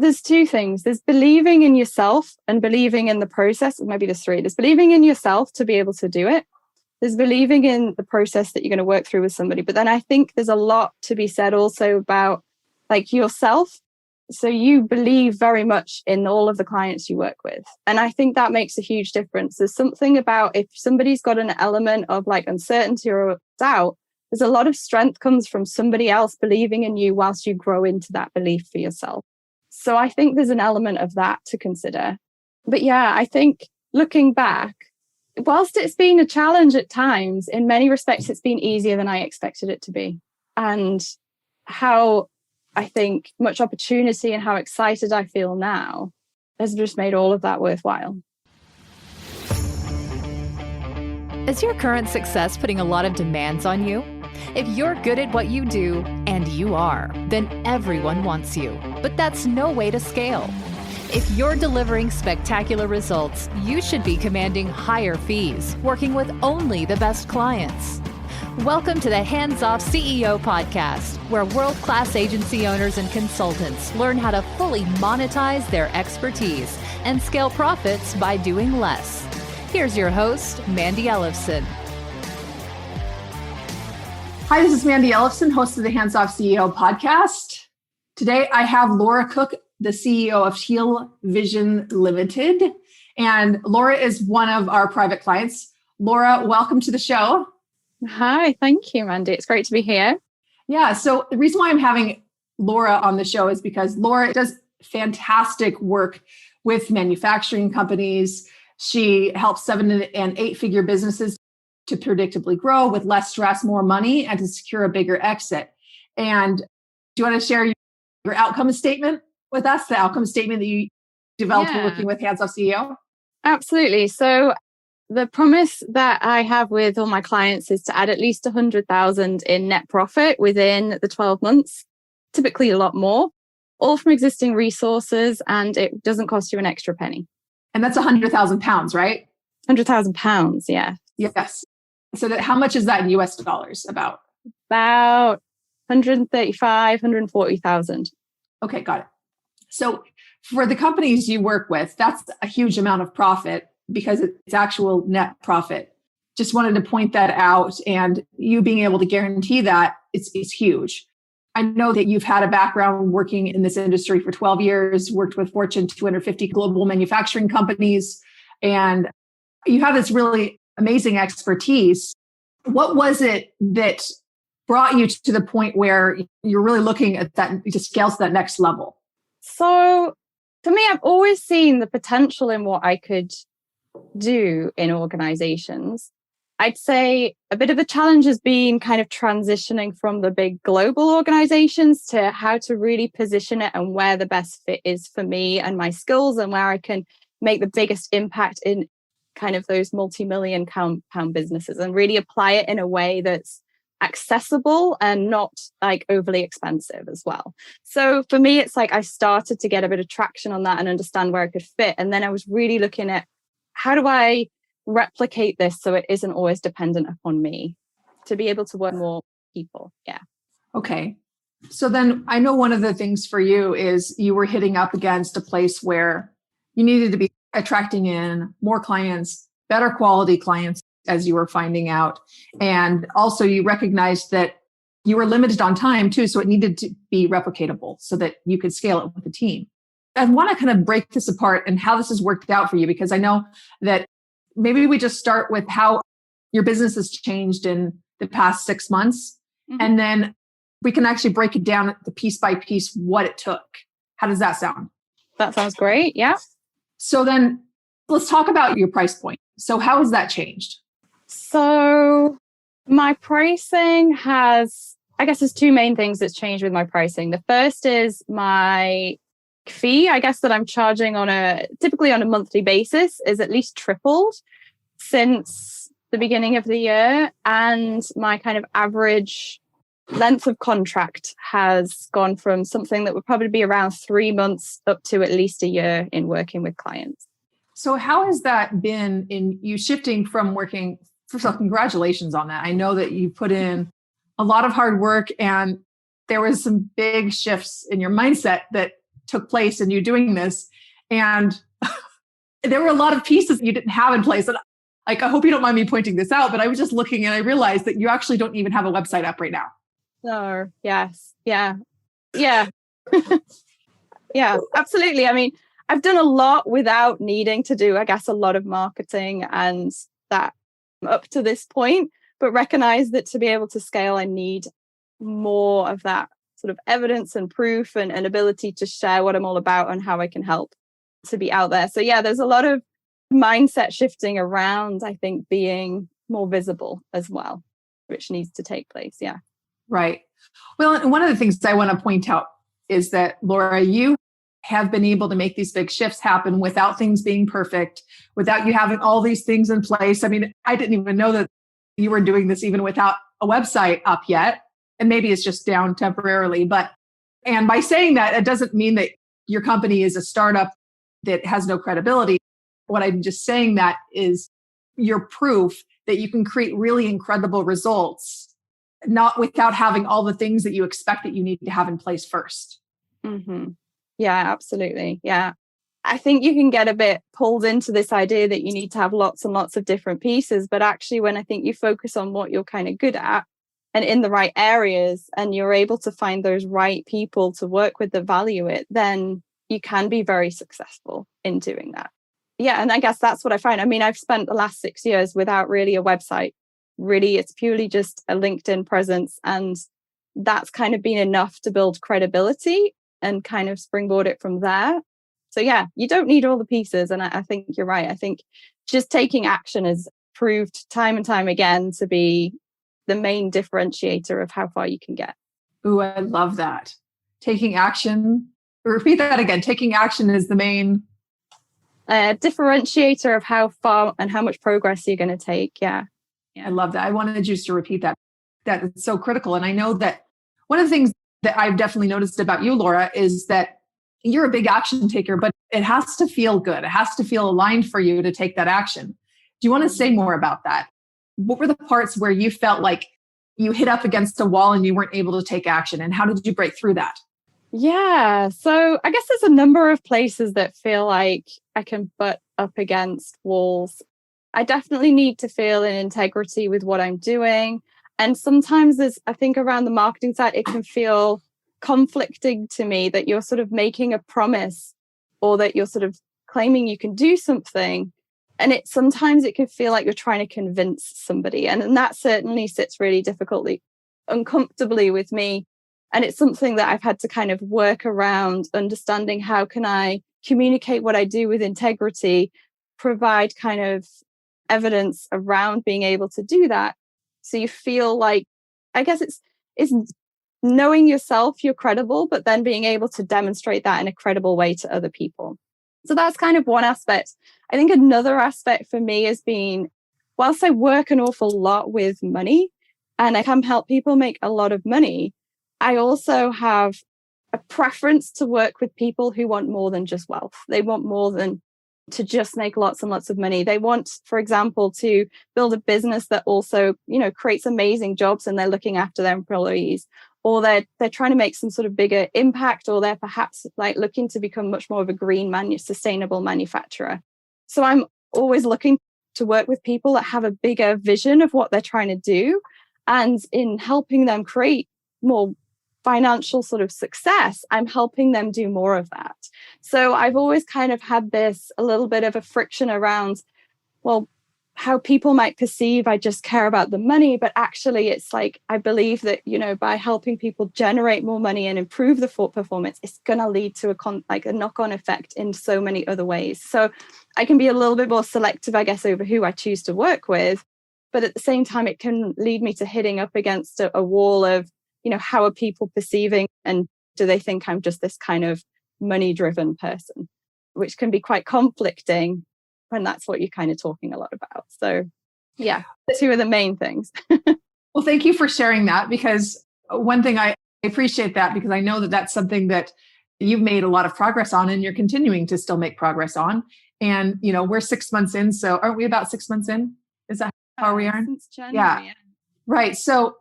there's two things. There's believing in yourself and believing in the process. Maybe there's three. There's believing in yourself to be able to do it. There's believing in the process that you're going to work through with somebody. But then I think there's a lot to be said also about like yourself. So you believe very much in all of the clients you work with. And I think that makes a huge difference. There's something about if somebody's got an element of like uncertainty or doubt, there's a lot of strength comes from somebody else believing in you whilst you grow into that belief for yourself. So I think there's an element of that to consider. But yeah, I think looking back, whilst it's been a challenge at times, in many respects, it's been easier than I expected it to be. And how I think much opportunity and how excited I feel now has just made all of that worthwhile. Is your current success putting a lot of demands on you? If you're good at what you do, and you are, then everyone wants you. But that's no way to scale. If you're delivering spectacular results, you should be commanding higher fees, working with only the best clients. Welcome to the Hands Off CEO podcast, where world-class agency owners and consultants learn how to fully monetize their expertise and scale profits by doing less. Here's your host, Mandi Ellefson. Hi, this is Mandi Ellefson, host of the Hands Off CEO podcast. Today, I have Laura Cook, the CEO of Teal Vision Ltd. And Laura is one of our private clients. Laura, welcome to the show. Hi, thank you, Mandi. It's great to be here. Yeah, so the reason why I'm having Laura on the show is because Laura does fantastic work with manufacturing companies. She helps 7- and 8-figure businesses to predictably grow with less stress, more money, and to secure a bigger exit. And do you want to share your outcome statement with us, the outcome statement that you developed working with Hands Off CEO? Absolutely. So the promise that I have with all my clients is to add at least 100,000 in net profit within the 12 months, typically a lot more, all from existing resources, and it doesn't cost you an extra penny. And that's 100,000 pounds, right? 100,000 pounds, yeah. Yes. So how much is that in US dollars about? About 135, 140,000. Okay, got it. So for the companies you work with, that's a huge amount of profit because it's actual net profit. Just wanted to point that out, and you being able to guarantee that it's huge. I know that you've had a background working in this industry for 12 years, worked with Fortune 250 global manufacturing companies, and you have this really amazing expertise. What was it that brought you to the point where you're really looking at that to scale to that next level? So for me, I've always seen the potential in what I could do in organizations. I'd say a bit of a challenge has been kind of transitioning from the big global organizations to how to really position it and where the best fit is for me and my skills and where I can make the biggest impact in kind of those multi-million pound businesses and really apply it in a way that's accessible and not like overly expensive as well. So for me, it's like I started to get a bit of traction on that and understand where I could fit. And then I was really looking at how do I replicate this so it isn't always dependent upon me to be able to work more people. Yeah. Okay. So then I know one of the things for you is you were hitting up against a place where you needed to be attracting in more clients, better quality clients, as you were finding out. And also you recognized that you were limited on time too. So it needed to be replicatable so that you could scale it with a team. I want to kind of break this apart and how this has worked out for you, because I know that maybe we just start with how your business has changed in the past 6 months. Mm-hmm. And then we can actually break it down the piece by piece, what it took. How does that sound? That sounds great. Yeah. So then let's talk about your price point. So how has that changed? So my pricing has, I guess there's two main things that's changed with my pricing. The first is my fee, I guess, that I'm charging typically on a monthly basis is at least tripled since the beginning of the year. And my kind of average length of contract has gone from something that would probably be around 3 months up to at least a year in working with clients. So how has that been in you shifting from working? First of all, congratulations on that. I know that you put in a lot of hard work and there was some big shifts in your mindset that took place in you doing this. And there were a lot of pieces you didn't have in place. And like, I hope you don't mind me pointing this out, but I was just looking and I realized that you actually don't even have a website up right now. No, yes. Yeah. Yeah. Yeah, absolutely. I mean, I've done a lot without needing to do, I guess, a lot of marketing and that up to this point, but recognize that to be able to scale, I need more of that sort of evidence and proof and ability to share what I'm all about and how I can help to be out there. So yeah, there's a lot of mindset shifting around, I think, being more visible as well, which needs to take place. Yeah. Right. Well, and one of the things I want to point out is that, Laura, you have been able to make these big shifts happen without things being perfect, without you having all these things in place. I mean, I didn't even know that you were doing this even without a website up yet. And maybe it's just down temporarily. And by saying that, it doesn't mean that your company is a startup that has no credibility. What I'm just saying that is your proof that you can create really incredible results, not without having all the things that you expect that you need to have in place first. Mm-hmm. Yeah, absolutely. Yeah. I think you can get a bit pulled into this idea that you need to have lots and lots of different pieces. But actually, when I think you focus on what you're kind of good at and in the right areas, and you're able to find those right people to work with that value it, then you can be very successful in doing that. Yeah. And I guess that's what I find. I mean, I've spent the last 6 years without really a website. Really, it's purely just a LinkedIn presence. And that's kind of been enough to build credibility and kind of springboard it from there. So yeah, you don't need all the pieces. And I think you're right. I think just taking action has proved time and time again to be the main differentiator of how far you can get. Ooh, I love that. Taking action. Repeat that again. Taking action is the main differentiator of how far and how much progress you're going to take. Yeah. I love that. I wanted you to repeat that. That is so critical. And I know that one of the things that I've definitely noticed about you, Laura, is that you're a big action taker, but it has to feel good. It has to feel aligned for you to take that action. Do you want to say more about that? What were the parts where you felt like you hit up against a wall and you weren't able to take action? And how did you break through that? Yeah. So I guess there's a number of places that feel like I can butt up against walls. I definitely need to feel in integrity with what I'm doing. And sometimes I think around the marketing side, it can feel conflicting to me that you're sort of making a promise or that you're sort of claiming you can do something. And sometimes it can feel like you're trying to convince somebody. And that certainly sits really uncomfortably with me. And it's something that I've had to kind of work around, understanding how can I communicate what I do with integrity, provide kind of evidence around being able to do that. So you feel like, I guess it's knowing yourself, you're credible, but then being able to demonstrate that in a credible way to other people. So that's kind of one aspect. I think another aspect for me has been, whilst I work an awful lot with money and I can help people make a lot of money, I also have a preference to work with people who want more than just wealth. They want more than to just make lots and lots of money. They want, for example, to build a business that also, creates amazing jobs and they're looking after their employees, or they're trying to make some sort of bigger impact, or they're perhaps like looking to become much more of a green sustainable manufacturer. So I'm always looking to work with people that have a bigger vision of what they're trying to do, and in helping them create more financial sort of success, I'm helping them do more of that. So I've always kind of had a little bit of a friction around, well, how people might perceive I just care about the money, but actually it's like, I believe that, by helping people generate more money and improve the performance, it's going to lead to a knock-on effect in so many other ways. So I can be a little bit more selective, I guess, over who I choose to work with, but at the same time, it can lead me to hitting up against a wall of, how are people perceiving, and do they think I'm just this kind of money-driven person, which can be quite conflicting when that's what you're kind of talking a lot about. So yeah, two of the main things. Well, thank you for sharing that, because one thing I appreciate that, because I know that that's something that you've made a lot of progress on and you're continuing to still make progress on. And, we're 6 months in. So aren't we about 6 months in? Is that how we are? Since January, yeah. Right. So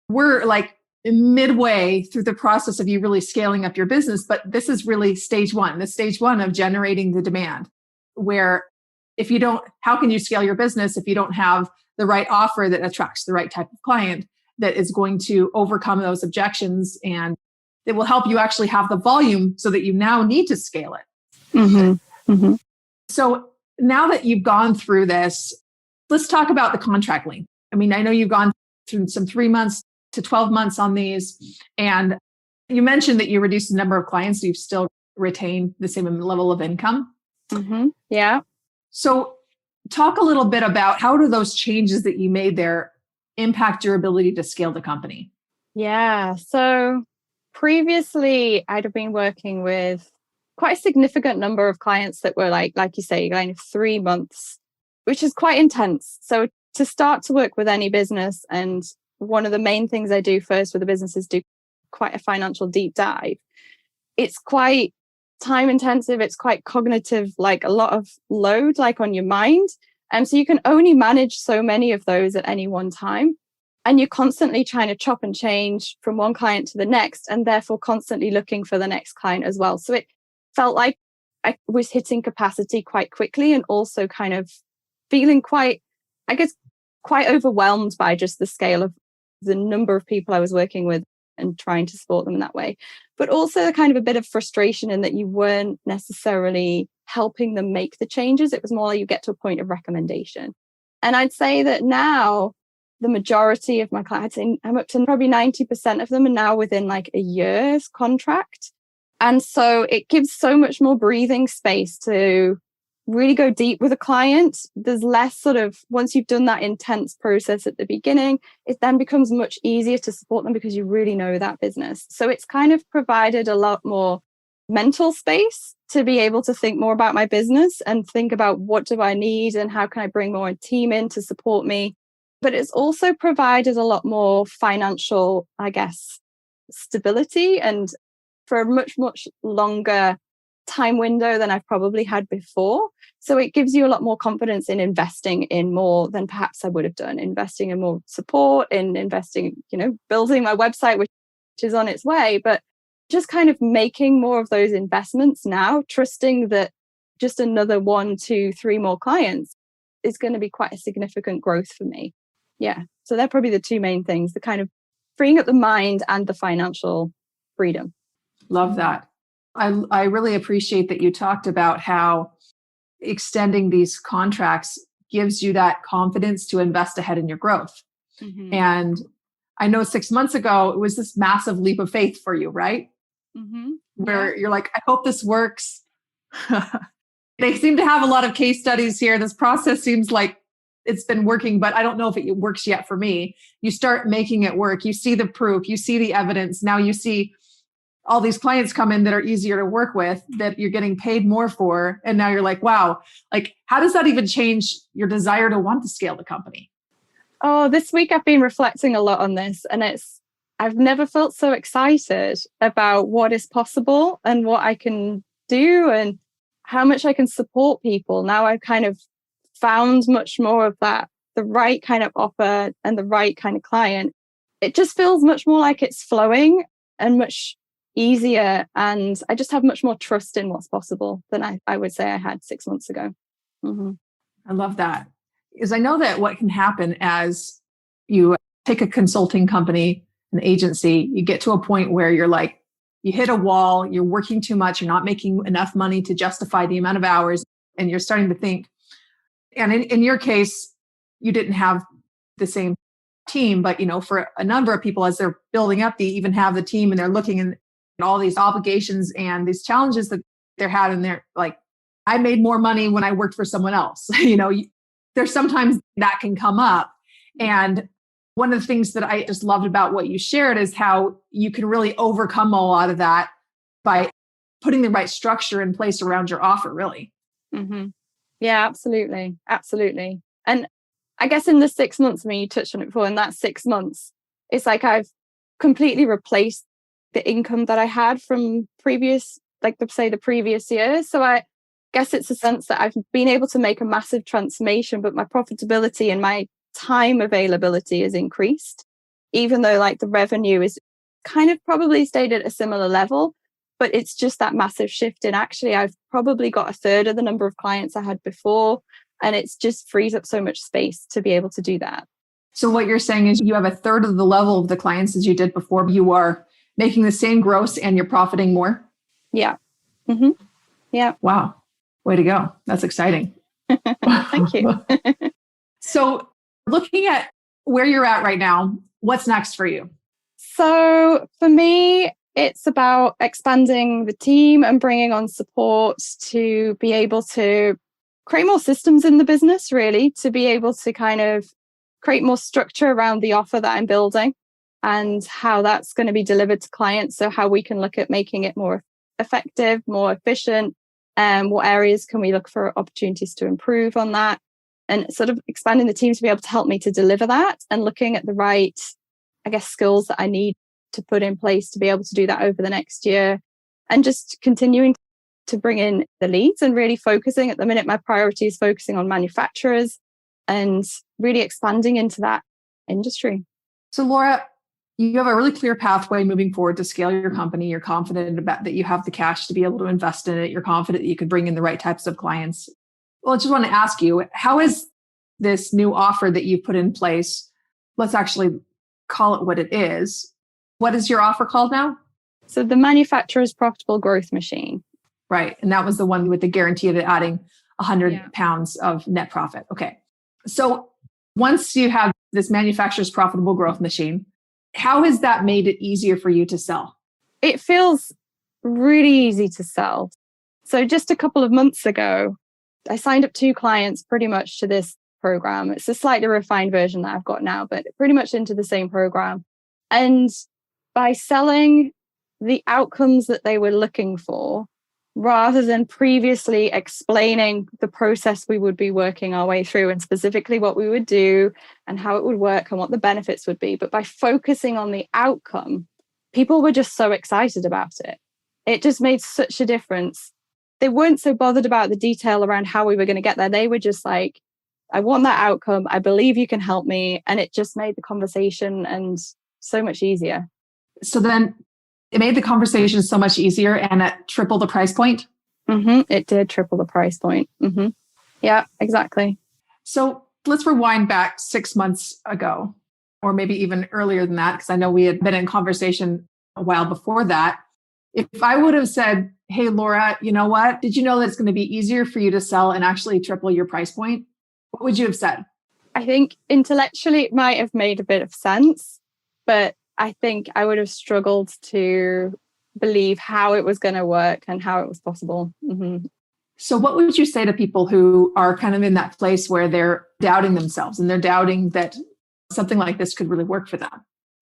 we're like midway through the process of you really scaling up your business, but this is really stage one, the stage one of generating the demand, where if you don't, how can you scale your business if you don't have the right offer that attracts the right type of client that is going to overcome those objections, and it will help you actually have the volume so that you now need to scale it. Mm-hmm. Mm-hmm. So now that you've gone through this, let's talk about the contract length. I mean, I know you've gone through some 3 months to 12 months on these, and you mentioned that you reduced the number of clients, so you've still retained the same level of income. Mm-hmm. Yeah. So talk a little bit about how do those changes that you made there impact your ability to scale the company? Yeah. So previously, I'd have been working with quite a significant number of clients that were like you say, kind of 3 months, which is quite intense. So to start to work with any business, and one of the main things I do first with a business is do quite a financial deep dive. It's quite time intensive. It's quite cognitive, like a lot of load, like on your mind. And so you can only manage so many of those at any one time. And you're constantly trying to chop and change from one client to the next, and therefore constantly looking for the next client as well. So it felt like I was hitting capacity quite quickly, and also kind of feeling quite, I guess, quite overwhelmed by just the scale of the number of people I was working with and trying to support them in that way. But also kind of a bit of frustration in that you weren't necessarily helping them make the changes. It was more like you get to a point of recommendation. And I'd say that now the majority of my clients, I'm up to probably 90% of them are now within like a year's contract. And so it gives so much more breathing space to really go deep with a client. There's less sort of, once you've done that intense process at the beginning, it then becomes much easier to support them because you really know that business. So it's kind of provided a lot more mental space to be able to think more about my business and think about what do I need and how can I bring more team in to support me. But it's also provided a lot more financial, I guess, stability, and for a much, much longer time window than I've probably had before. So it gives you a lot more confidence in investing in more than perhaps I would have done, investing in more support, in investing, building my website, which is on its way, but just kind of making more of those investments now, trusting that just another 1, 2, 3 more clients is going to be quite a significant growth for me. Yeah. So they're probably the two main things, the kind of freeing up the mind and the financial freedom. Love that. I really appreciate that you talked about how extending these contracts gives you that confidence to invest ahead in your growth. Mm-hmm. And I know 6 months ago, it was this massive leap of faith for you, right? Mm-hmm. Where you're like, I hope this works. They seem to have a lot of case studies here. This process seems like it's been working, but I don't know if it works yet for me. You start making it work. You see the proof, you see the evidence. Now you see all these clients come in that are easier to work with, that you're getting paid more for. And now you're like, wow, like, how does that even change your desire to want to scale the company? Oh, this week I've been reflecting a lot on this, and I've never felt so excited about what is possible and what I can do and how much I can support people. Now I've kind of found much more of that, the right kind of offer and the right kind of client. It just feels much more like it's flowing and much easier. And I just have much more trust in what's possible than I would say I had 6 months ago. Mm-hmm. I love that. Because I know that what can happen as you take a consulting company, an agency, you get to a point where you're like, you hit a wall, you're working too much, you're not making enough money to justify the amount of hours. And you're starting to think, and in your case, you didn't have the same team, but for a number of people, as they're building up, they even have the team and they're looking at all these obligations and these challenges that they're had. And they're like, I made more money when I worked for someone else. There's sometimes that can come up. And one of the things that I just loved about what you shared is how you can really overcome a lot of that by putting the right structure in place around your offer, really. Mm-hmm. Yeah, absolutely. Absolutely. And I guess in the 6 months, you touched on it before, in that 6 months, it's like I've completely replaced the income that I had from previous, the previous year. So I guess it's a sense that I've been able to make a massive transformation, but my profitability and my time availability has increased, even though the revenue is kind of probably stayed at a similar level, but it's just that massive shift in actually I've probably got a third of the number of clients I had before, and it's just frees up so much space to be able to do that. So what you're saying is you have a third of the level of the clients as you did before. You are making the same gross and you're profiting more? Yeah. Mm-hmm. Yeah. Wow. Way to go. That's exciting. Thank you. So looking at where you're at right now, what's next for you? So for me, it's about expanding the team and bringing on support to be able to create more systems in the business, really, to be able to kind of create more structure around the offer that I'm building and how that's going to be delivered to clients. So how we can look at making it more effective, more efficient, and what areas can we look for opportunities to improve on that, and sort of expanding the team to be able to help me to deliver that, and looking at the right, I guess, skills that I need to put in place to be able to do that over the next year, and just continuing to bring in the leads and really focusing. At the minute, my priority is focusing on manufacturers and really expanding into that industry. So Laura, you have a really clear pathway moving forward to scale your company. You're confident about that you have the cash to be able to invest in it. You're confident that you could bring in the right types of clients. Well, I just want to ask you, how is this new offer that you put in place? Let's actually call it what it is. What is your offer called now? So the manufacturer's profitable growth machine. Right. And that was the one with the guarantee of adding 100 pounds of net profit. Okay. So once you have this manufacturer's profitable growth machine, how has that made it easier for you to sell? It feels really easy to sell. So just a couple of months ago, I signed up 2 clients pretty much to this program. It's a slightly refined version that I've got now, but pretty much into the same program. And by selling the outcomes that they were looking for, rather than previously explaining the process we would be working our way through and specifically what we would do and how it would work and what the benefits would be. But by focusing on the outcome, people were just so excited about it. It just made such a difference. They weren't so bothered about the detail around how we were going to get there. They were just like, I want that outcome. I believe you can help me. And it just made the conversation and so much easier. So then it made the conversation so much easier and it tripled the price point? Mm-hmm. It did triple the price point. Mm-hmm. Yeah, exactly. So let's rewind back 6 months ago, or maybe even earlier than that, because I know we had been in conversation a while before that. If I would have said, hey, Laura, you know what? Did you know that it's going to be easier for you to sell and actually triple your price point? What would you have said? I think intellectually it might have made a bit of sense, but I think I would have struggled to believe how it was going to work and how it was possible. Mm-hmm. So what would you say to people who are kind of in that place where they're doubting themselves and they're doubting that something like this could really work for them?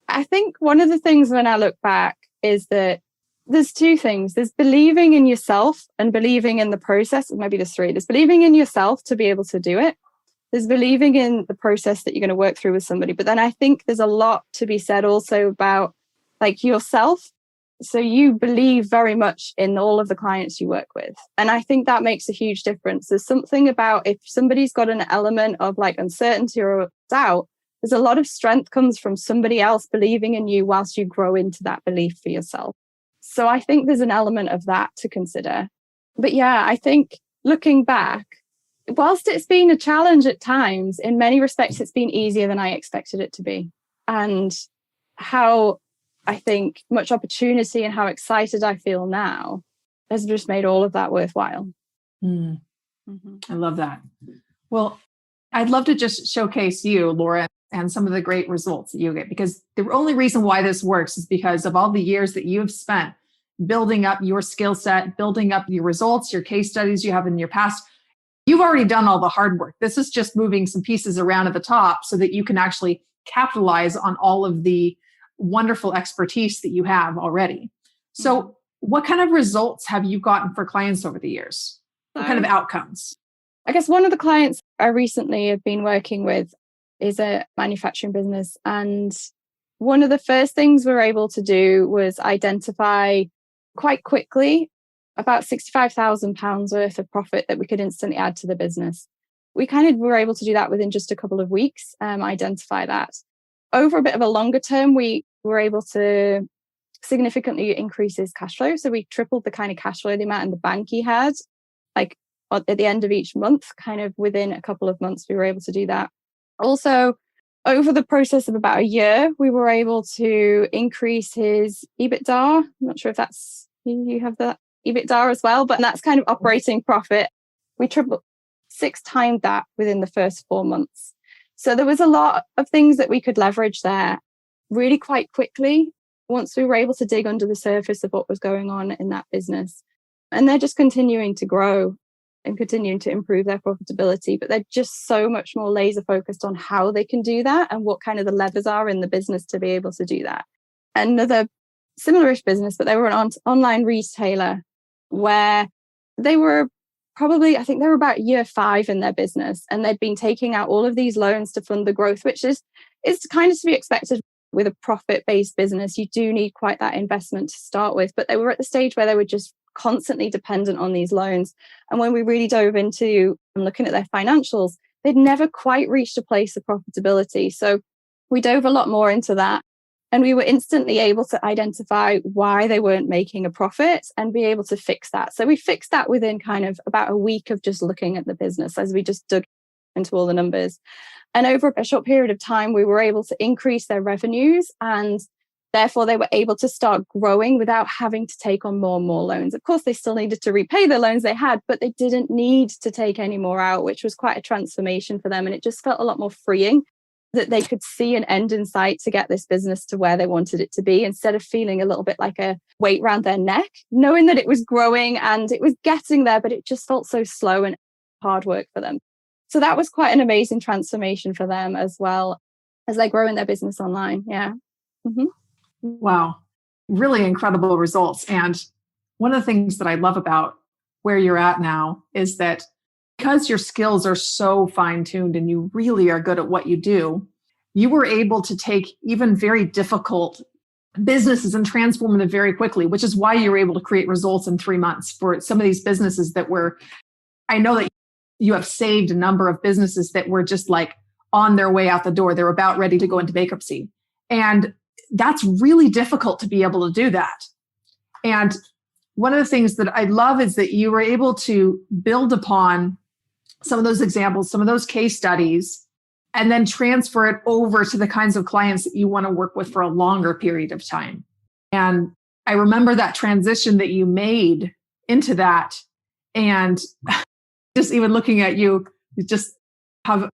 I think one of the things when I look back is that there's 2 things. There's believing in yourself and believing in the process. Maybe there's 3. There's believing in yourself to be able to do it. There's believing in the process that you're going to work through with somebody. But then I think there's a lot to be said also about like yourself. So you believe very much in all of the clients you work with. And I think that makes a huge difference. There's something about if somebody's got an element of like uncertainty or doubt, there's a lot of strength comes from somebody else believing in you whilst you grow into that belief for yourself. So I think there's an element of that to consider. But yeah, I think looking back, whilst it's been a challenge at times, in many respects, it's been easier than I expected it to be. And how I think much opportunity and how excited I feel now has just made all of that worthwhile. Mm-hmm. I love that. Well, I'd love to just showcase you, Laura, and some of the great results that you get, because the only reason why this works is because of all the years that you have spent building up your skill set, building up your results, your case studies you have in your past. You've already done all the hard work. This is just moving some pieces around at the top so that you can actually capitalize on all of the wonderful expertise that you have already. So what kind of results have you gotten for clients over the years? What kind of outcomes? I guess one of the clients I recently have been working with is a manufacturing business. And one of the first things we were able to do was identify quite quickly about £65,000 worth of profit that we could instantly add to the business. We kind of were able to do that within just a couple of weeks, identify that. Over a bit of a longer term, we were able to significantly increase his cash flow. So we tripled the kind of cash flow, the amount in the bank he had, like at the end of each month, kind of within a couple of months, we were able to do that. Also, over the process of about a year, we were able to increase his EBITDA. I'm not sure if that's, you have that EBITDA as well, but that's kind of operating profit. We tripled 6 times that within the first 4 months. So there was a lot of things that we could leverage there really quite quickly once we were able to dig under the surface of what was going on in that business. And they're just continuing to grow and continuing to improve their profitability, but they're just so much more laser focused on how they can do that and what kind of the levers are in the business to be able to do that. Another similar-ish business, but they were an online retailer where they were probably, I think they were about year 5 in their business, and they'd been taking out all of these loans to fund the growth, which is kind of to be expected with a profit-based business. You do need quite that investment to start with, but they were at the stage where they were just constantly dependent on these loans. And when we really dove into looking at their financials, they'd never quite reached a place of profitability. So we dove a lot more into that, and we were instantly able to identify why they weren't making a profit and be able to fix that. So we fixed that within kind of about a week of just looking at the business as we just dug into all the numbers. And over a short period of time, we were able to increase their revenues, and therefore they were able to start growing without having to take on more and more loans. Of course, they still needed to repay the loans they had, but they didn't need to take any more out, which was quite a transformation for them. And it just felt a lot more freeing that they could see an end in sight to get this business to where they wanted it to be, instead of feeling a little bit like a weight around their neck, knowing that it was growing and it was getting there, but it just felt so slow and hard work for them. So that was quite an amazing transformation for them as well as they grow in their business online. Yeah. Mm-hmm. Wow. Really incredible results. And one of the things that I love about where you're at now is that because your skills are so fine-tuned and you really are good at what you do, you were able to take even very difficult businesses and transform them very quickly, which is why you were able to create results in 3 months for some of these businesses that were, I know that you have saved a number of businesses that were just like on their way out the door. They're about ready to go into bankruptcy. And that's really difficult to be able to do that. And one of the things that I love is that you were able to build upon some of those examples, some of those case studies, and then transfer it over to the kinds of clients that you want to work with for a longer period of time. And I remember that transition that you made into that. And just even looking at you, you just have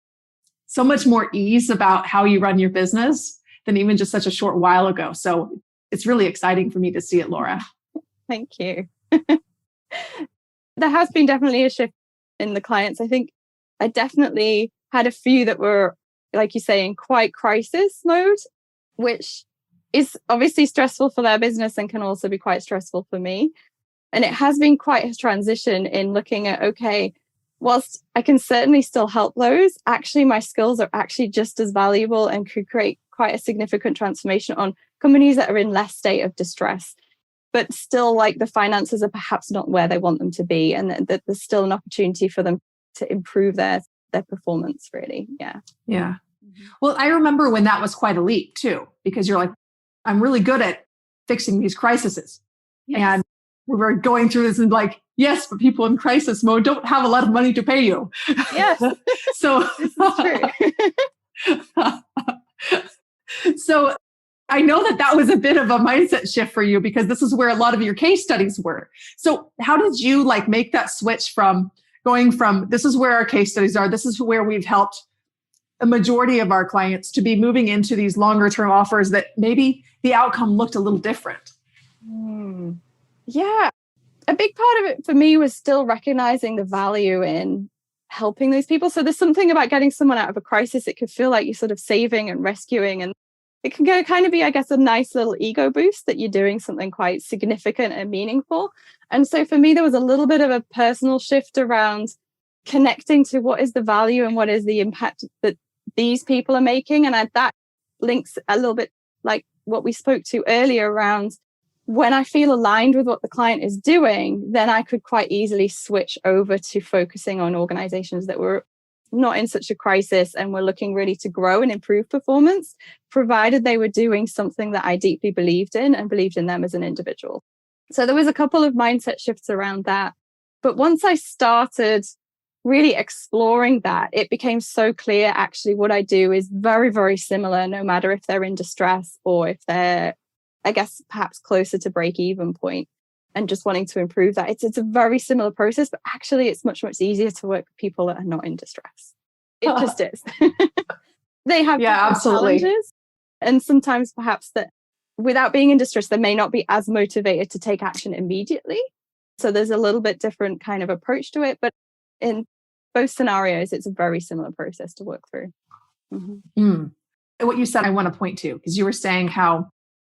so much more ease about how you run your business than even just such a short while ago. So it's really exciting for me to see it, Laura. Thank you. There has been definitely a shift in the clients. I think I definitely had a few that were, like you say, in quite crisis mode, which is obviously stressful for their business and can also be quite stressful for me. And it has been quite a transition in looking at, okay, whilst I can certainly still help those, actually my skills are actually just as valuable and could create quite a significant transformation on companies that are in less state of distress, but still like the finances are perhaps not where they want them to be, and that there's still an opportunity for them to improve their performance, really. Yeah. Yeah. Well, I remember when that was quite a leap too, because you're like, I'm really good at fixing these crises. Yes. And we were going through this and like, yes, but people in crisis mode don't have a lot of money to pay you. Yes. So this is true. So I know that was a bit of a mindset shift for you, because this is where a lot of your case studies were. So how did you like make that switch from going from, this is where our case studies are, this is where we've helped a majority of our clients, to be moving into these longer term offers that maybe the outcome looked a little different? Yeah. A big part of it for me was still recognizing the value in helping those people. So there's something about getting someone out of a crisis. It could feel like you're sort of saving and rescuing, and it can kind of be, I guess, a nice little ego boost that you're doing something quite significant and meaningful. And so for me, there was a little bit of a personal shift around connecting to what is the value and what is the impact that these people are making. And that links a little bit like what we spoke to earlier around, when I feel aligned with what the client is doing, then I could quite easily switch over to focusing on organizations that were not in such a crisis and were looking really to grow and improve performance, provided they were doing something that I deeply believed in and believed in them as an individual. So there was a couple of mindset shifts around that. But once I started really exploring that, it became so clear actually what I do is very, very similar, no matter if they're in distress or if they're, I guess, perhaps closer to break-even point and just wanting to improve that. It's a very similar process, but actually it's much, much easier to work with people that are not in distress. It just is. They have absolutely challenges. And sometimes perhaps that without being in distress, they may not be as motivated to take action immediately. So there's a little bit different kind of approach to it. But in both scenarios, it's a very similar process to work through. Mm. What you said, I want to point to, because you were saying how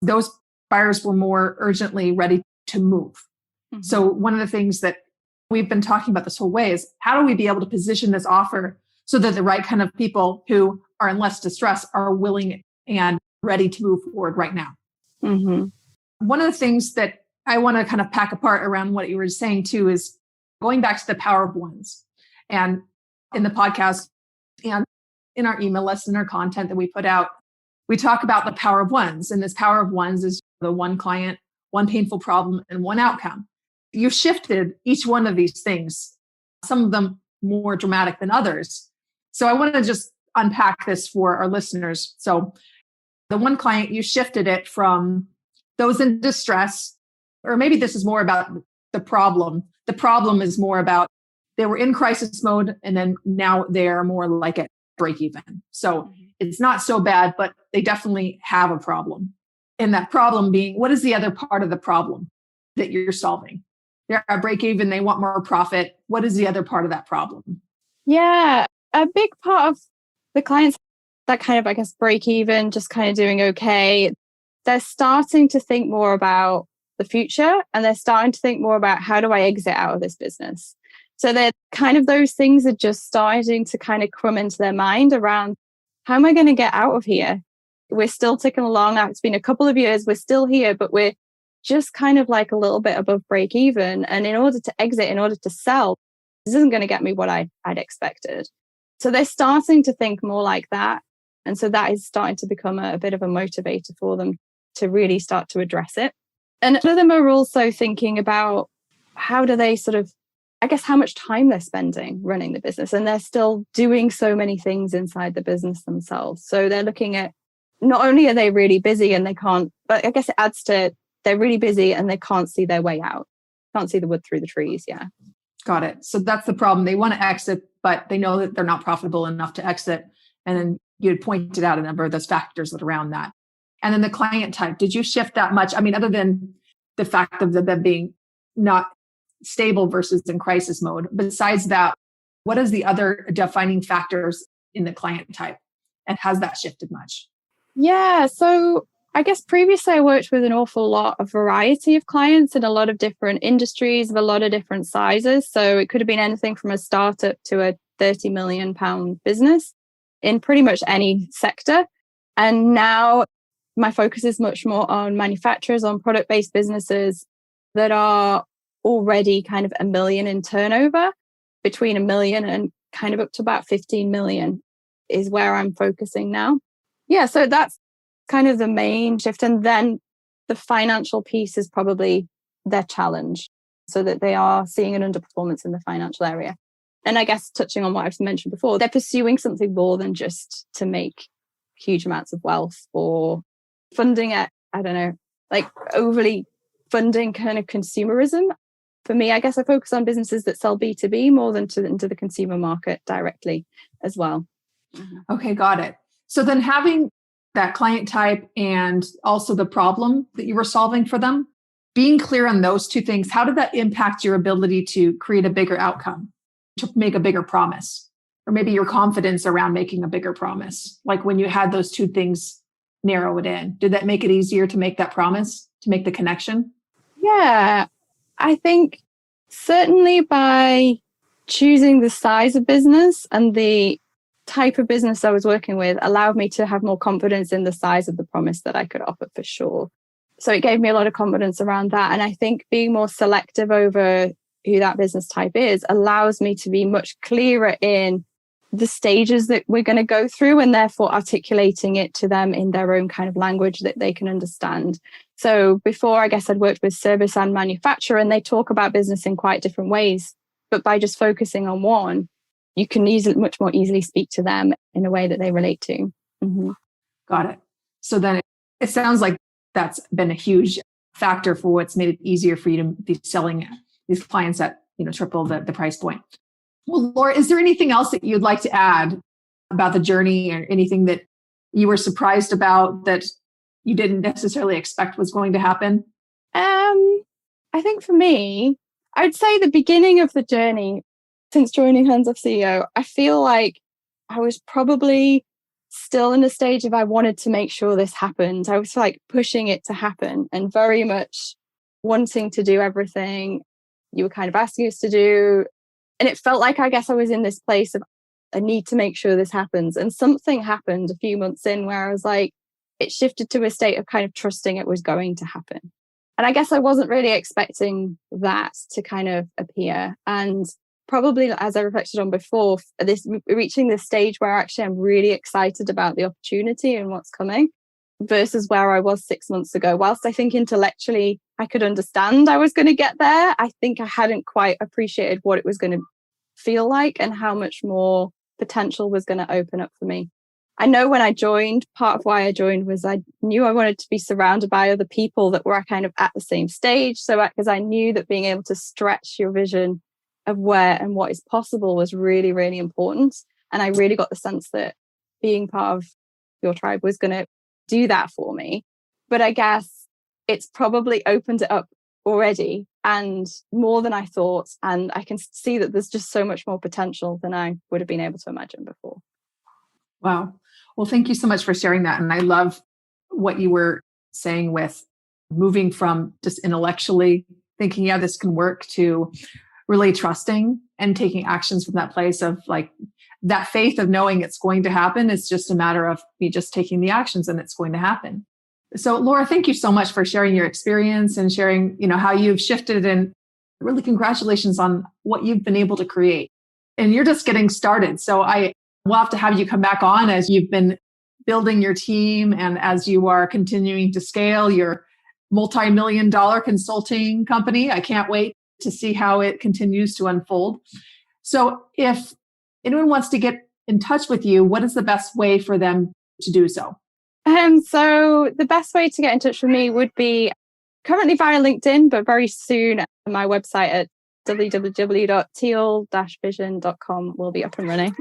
those buyers were more urgently ready to move. So one of the things that we've been talking about this whole way is how do we be able to position this offer so that the right kind of people who are in less distress are willing and ready to move forward right now. One of the things that I want to kind of pack apart around what you were saying too is going back to the power of ones. And in the podcast and in our email list and our content that we put out, we talk about the power of ones. And this power of ones is the one client, one painful problem, and one outcome. You shifted each one of these things, some of them more dramatic than others. So I want to just unpack this for our listeners. So the one client, you shifted it from those in distress, or maybe this is more about the problem. The problem is more about they were in crisis mode and then now they're more like at break even. So it's not so bad, but they definitely have a problem. And that problem being, what is the other part of the problem that you're solving? They're at break even, they want more profit. What is the other part of that problem? Yeah, a big part of the clients that kind of, I guess, break even, just kind of doing okay, they're starting to think more about the future and they're starting to think more about how do I exit out of this business? So they're kind of, those things are just starting to kind of come into their mind around how am I going to get out of here? We're still ticking along. It's been a couple of years. We're still here, but we're just kind of like a little bit above break even. And in order to exit, in order to sell, this isn't going to get me what I'd expected. So they're starting to think more like that. And so that is starting to become a bit of a motivator for them to really start to address it. And some of them are also thinking about how do they sort of, I guess, how much time they're spending running the business. And they're still doing so many things inside the business themselves. So they're looking at, not only are they really busy and they can't, but I guess it adds to, they're really busy and they can't see their way out. Can't see the wood through the trees. Yeah. Got it. So that's the problem. They want to exit, but they know that they're not profitable enough to exit. And then you had pointed out a number of those factors that around that. And then the client type, did you shift that much? I mean, other than the fact of them being not stable versus in crisis mode, besides that, what is the other defining factors in the client type? And has that shifted much? Yeah. So I guess previously I worked with an awful lot of variety of clients in a lot of different industries of a lot of different sizes. So it could have been anything from a startup to a £30 million business in pretty much any sector. And now my focus is much more on manufacturers, on product-based businesses that are already kind of $1 million in turnover, between $1 million and kind of up to about 15 million is where I'm focusing now. Yeah, so that's kind of the main shift. And then the financial piece is probably their challenge, so that they are seeing an underperformance in the financial area. And I guess touching on what I've mentioned before, they're pursuing something more than just to make huge amounts of wealth or funding at, I don't know, like overly funding kind of consumerism. For me, I guess I focus on businesses that sell B2B more than into the consumer market directly as well. Okay, got it. So then having that client type and also the problem that you were solving for them, being clear on those two things, how did that impact your ability to create a bigger outcome, to make a bigger promise? Or maybe your confidence around making a bigger promise? Like when you had those two things narrow it in, did that make it easier to make that promise, to make the connection? Yeah, I think certainly by choosing the size of business and the type of business I was working with allowed me to have more confidence in the size of the promise that I could offer for sure. So it gave me a lot of confidence around that. And I think being more selective over who that business type is allows me to be much clearer in the stages that we're going to go through, and therefore articulating it to them in their own kind of language that they can understand. So before, I guess I'd worked with service and manufacturer, and they talk about business in quite different ways. But by just focusing on one, you can much more easily speak to them in a way that they relate to. Mm-hmm. Got it. So then it sounds like that's been a huge factor for what's made it easier for you to be selling these clients at, triple the price point. Well, Laura, is there anything else that you'd like to add about the journey, or anything that you were surprised about that you didn't necessarily expect was going to happen? I think for me, I'd say the beginning of the journey since joining Hands Off CEO, I feel like I was probably still in the stage of I wanted to make sure this happened. I was like pushing it to happen and very much wanting to do everything you were kind of asking us to do. And it felt like, I guess I was in this place of I need to make sure this happens. And something happened a few months in where I was like, it shifted to a state of kind of trusting it was going to happen. And I guess I wasn't really expecting that to kind of appear. And probably, as I reflected on before, reaching this stage where actually I'm really excited about the opportunity and what's coming versus where I was 6 months ago. Whilst I think intellectually I could understand I was going to get there, I think I hadn't quite appreciated what it was going to feel like and how much more potential was going to open up for me. I know when I joined, part of why I joined was I knew I wanted to be surrounded by other people that were kind of at the same stage. So because I knew that being able to stretch your vision of where and what is possible was really, really important. And I really got the sense that being part of your tribe was going to do that for me. But I guess it's probably opened it up already and more than I thought. And I can see that there's just so much more potential than I would have been able to imagine before. Wow. Well, thank you so much for sharing that. And I love what you were saying with moving from just intellectually thinking, yeah, this can work, to really trusting and taking actions from that place of like that faith of knowing it's going to happen. It's just a matter of me just taking the actions and it's going to happen. So Laura, thank you so much for sharing your experience and sharing, how you've shifted, and really congratulations on what you've been able to create. And you're just getting started. So we'll have to have you come back on as you've been building your team and as you are continuing to scale your multi-million-dollar consulting company. I can't wait to see how it continues to unfold. So if anyone wants to get in touch with you, what is the best way for them to do so? So the best way to get in touch with me would be currently via LinkedIn, but very soon my website at www.teal-vision.com will be up and running.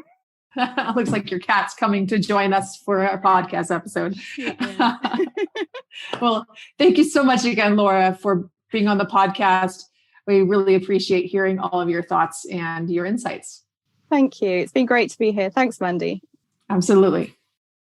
Looks like your cat's coming to join us for our podcast episode. Yeah. Well, thank you so much again, Laura, for being on the podcast. We really appreciate hearing all of your thoughts and your insights. Thank you. It's been great to be here. Thanks, Mandi. Absolutely.